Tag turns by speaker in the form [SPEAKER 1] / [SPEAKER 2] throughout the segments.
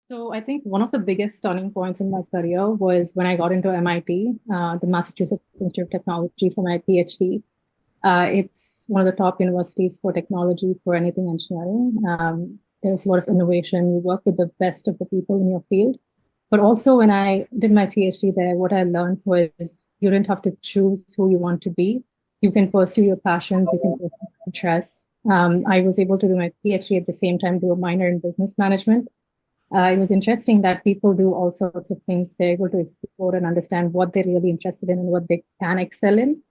[SPEAKER 1] So I think one of the biggest turning points in my career was when I got into MIT, the Massachusetts Institute of Technology for my PhD. It's one of the top universities for technology for anything engineering. There's a lot of innovation. You work with the best of the people in your field. But also, when I did my PhD there, what I learned was you didn't have to choose who you want to be. You can pursue your passions, you can pursue your interests. I was able to do my PhD at the same time, do a minor in business management. It was interesting that people do all sorts of things. They're able to explore and understand what they're really interested in and what they can excel in.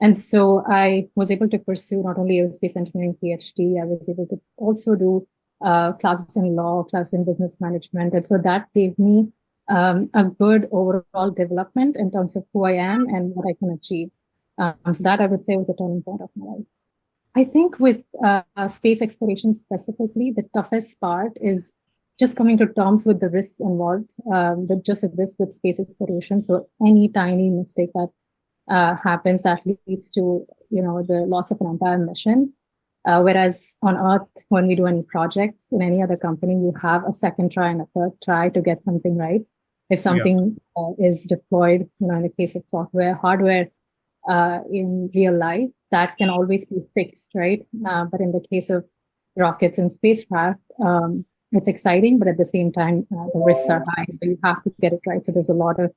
[SPEAKER 1] And so I was able to pursue not only aerospace engineering PhD, I was able to also do classes in law, classes in business management. And so that gave me a good overall development in terms of who I am and what I can achieve. So that I would say was a turning point of my life. I think with space exploration specifically, the toughest part is just coming to terms with the risks involved, just the risk with space exploration. So any tiny mistake that happens that leads to the loss of an entire mission. Whereas on Earth, when we do any projects in any other company, you have a second try and a third try to get something right. If
[SPEAKER 2] Yeah.
[SPEAKER 1] something is deployed, in the case of software, hardware, in real life, that can always be fixed, right? But in the case of rockets and spacecraft, it's exciting, but at the same time, the risks are high. So you have to get it right. So there's a lot of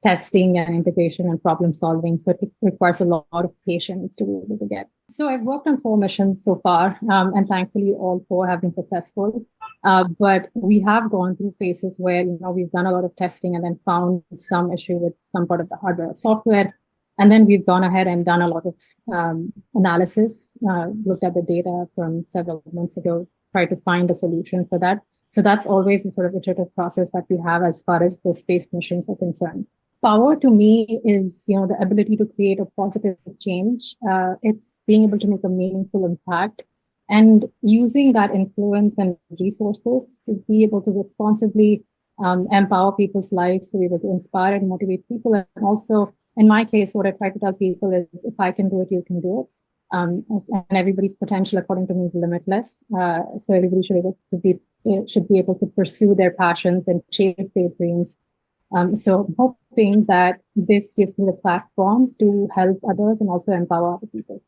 [SPEAKER 1] testing and integration and problem solving. So it requires a lot of patience to be able to get. So I've worked on 4 missions so far, and thankfully all 4 have been successful. But we have gone through phases where we've done a lot of testing and then found some issue with some part of the hardware or software. And then we've gone ahead and done a lot of analysis, looked at the data from several months ago, tried to find a solution for that. So that's always the sort of iterative process that we have as far as the space missions are concerned. Power to me is, the ability to create a positive change. It's being able to make a meaningful impact and using that influence and resources to be able to responsibly empower people's lives, to be able to inspire and motivate people. And also, in my case, what I try to tell people is if I can do it, you can do it. And everybody's potential, according to me, is limitless. So everybody should be able to pursue their passions and chase their dreams. So I'm hoping that this gives me the platform to help others and also empower other people.